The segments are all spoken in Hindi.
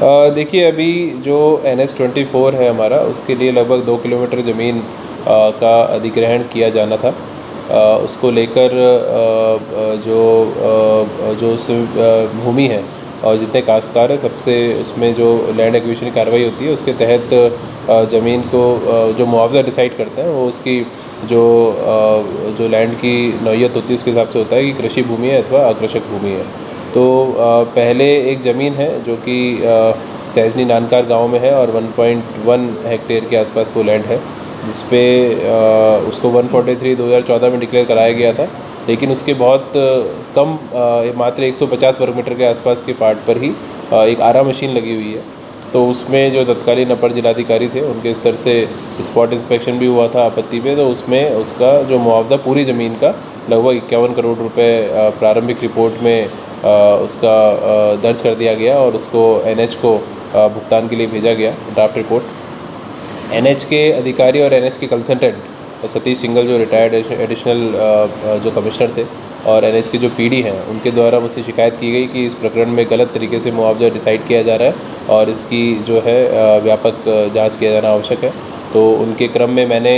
देखिए, अभी जो NH-24 है हमारा, उसके लिए लगभग 2 किलोमीटर ज़मीन का अधिग्रहण किया जाना था। उसको लेकर जो भूमि है और जितने काश्तकार हैं, सबसे उसमें जो लैंड एक्विजिशन की कार्रवाई होती है, उसके तहत ज़मीन को जो मुआवज़ा डिसाइड करते हैं, वो उसकी जो लैंड की नौइयत होती है, उसके हिसाब से होता है कि कृषि भूमि है अथवा अकृषक भूमि है। तो पहले एक ज़मीन है जो कि सैजनी नानकार गांव में है और 1.1 हेक्टेयर के आसपास वो लैंड है, जिस पे उसको 143 2014 में डिक्लेयर कराया गया था, लेकिन उसके बहुत कम मात्र 150 वर्ग मीटर के आसपास के पार्ट पर ही एक आरा मशीन लगी हुई है। तो उसमें जो तत्कालीन अपर जिलाधिकारी थे, उनके स्तर से स्पॉट इंस्पेक्शन भी हुआ था आपत्ति पे, तो उसमें उसका जो मुआवज़ा पूरी ज़मीन का लगभग 51 करोड़ रुपए प्रारंभिक रिपोर्ट में उसका दर्ज कर दिया गया और उसको NH को भुगतान के लिए भेजा गया ड्राफ्ट रिपोर्ट। NH के अधिकारी और NH के कंसल्टेंट सतीश सिंघल, जो रिटायर्ड एडिशनल जो कमिश्नर थे, और NH के जो PD हैं, उनके द्वारा मुझसे शिकायत की गई कि इस प्रकरण में गलत तरीके से मुआवजा डिसाइड किया जा रहा है और इसकी जो है व्यापक जांच किया जाना आवश्यक है। तो उनके क्रम में मैंने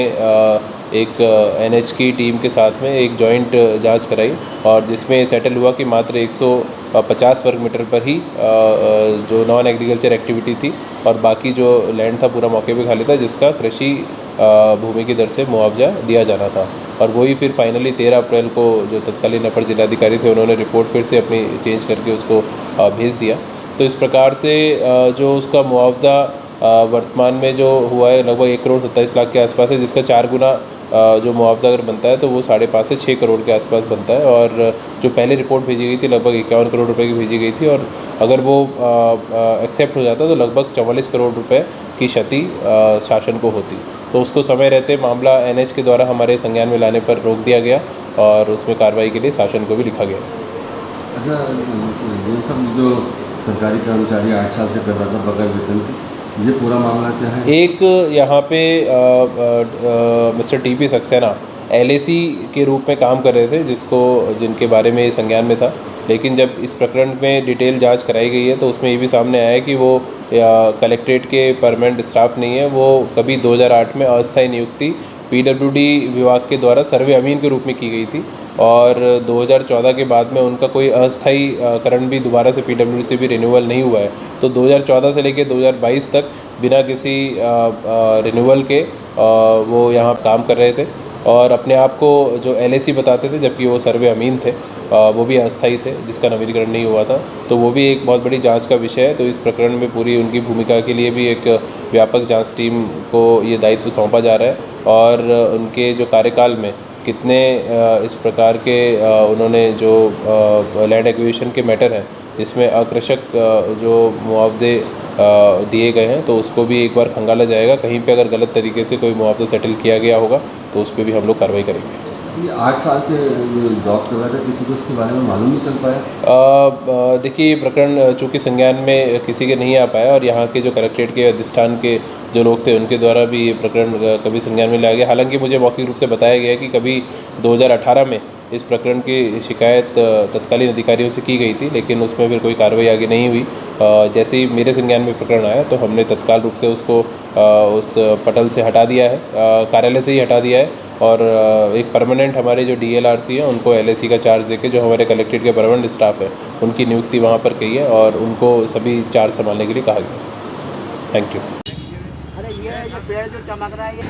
एक NH की टीम के साथ में एक जॉइंट जांच कराई, और जिसमें सेटल हुआ कि मात्र 150 वर्ग मीटर पर ही जो नॉन एग्रीकल्चर एक्टिविटी थी और बाकी जो लैंड था पूरा मौके पे खाली था, जिसका कृषि भूमि की दर से मुआवजा दिया जाना था। और वही फिर फाइनली 13 अप्रैल को जो तत्कालीन अपर जिलाधिकारी थे, उन्होंने रिपोर्ट फिर से अपनी चेंज करके उसको भेज दिया। तो इस प्रकार से जो उसका मुआवजा वर्तमान में जो हुआ है लगभग 1 करोड़ 27 लाख के आसपास है, जिसका 4 गुना जो मुआवजा अगर बनता है तो वो 5.5 से 6 करोड़ के आसपास बनता है। और जो पहले रिपोर्ट भेजी गई थी लगभग 51 करोड़ रुपए की भेजी गई थी, और अगर वो एक्सेप्ट हो जाता तो लगभग 44 करोड़ रुपए की क्षति शासन को होती। तो उसको समय रहते मामला NH के द्वारा हमारे संज्ञान में लाने पर रोक दिया गया और उसमें कार्रवाई के लिए शासन को भी लिखा गया। अच्छा, ये सब जो सरकारी कर्मचारी 8 साल से कर रहा था बगैर वेतन के, ये पूरा मामला क्या है? एक यहाँ पे मिस्टर TP सक्सेना LAC के रूप में काम कर रहे थे, जिनके बारे में संज्ञान में था, लेकिन जब इस प्रकरण में डिटेल जांच कराई गई है तो उसमें ये भी सामने आया है कि वो कलेक्ट्रेट के परमानेंट स्टाफ नहीं है। वो कभी 2008 में अस्थायी नियुक्ति PWD विभाग के द्वारा सर्वे अमीन के रूप में की गई थी, और 2014 के बाद में उनका कोई अस्थायी करण भी दोबारा से PWD से भी रिन्यूअल नहीं हुआ है। तो 2014 से लेकर 2022 तक बिना किसी रिन्यूअल के वो यहाँ काम कर रहे थे और अपने आप को जो LAC बताते थे, जबकि वो सर्वे अमीन थे, वो भी अस्थायी थे, जिसका नवीनीकरण नहीं हुआ था। तो वो भी एक बहुत बड़ी जांच का विषय है। तो इस प्रकरण में पूरी उनकी भूमिका के लिए भी एक व्यापक जांच टीम को ये दायित्व सौंपा जा रहा है, और उनके जो कार्यकाल में कितने इस प्रकार के उन्होंने जो लैंड एक्विजिशन के मैटर हैं, जिसमें अकृषक जो मुआवजे दिए गए हैं, तो उसको भी एक बार खंगाला जाएगा। कहीं पे अगर गलत तरीके से कोई मुआवजा सेटल किया गया होगा तो उस पर भी हम लोग कार्रवाई करेंगे। जी, 8 साल से जॉब कर रहा था, किसी को इसके बारे में मालूम नहीं चल पाया? देखिए, ये प्रकरण चूँकि संज्ञान में किसी के नहीं आ पाया, और यहाँ के जो कलेक्ट्रेट के अधिष्ठान के जो लोग थे, उनके द्वारा भी ये प्रकरण कभी संज्ञान में लाया गया। हालांकि मुझे मौखिक रूप से बताया गया कि कभी 2018 में इस प्रकरण की शिकायत तत्कालीन अधिकारियों से की गई थी, लेकिन उसमें फिर कोई कार्रवाई आगे नहीं हुई। जैसे ही मेरे संज्ञान में प्रकरण आया तो हमने तत्काल रूप से उसको उस पटल से हटा दिया है, कार्यालय से ही हटा दिया है, और एक परमानेंट हमारे जो DLRC हैं, उनको LAC का चार्ज देके जो हमारे कलेक्ट्रेट के परमानेंट स्टाफ है, उनकी नियुक्ति वहाँ पर की है और उनको सभी चार्ज संभालने के लिए कहा गया। Thank you. अरे ये पेड़ जो चमक रहा है ये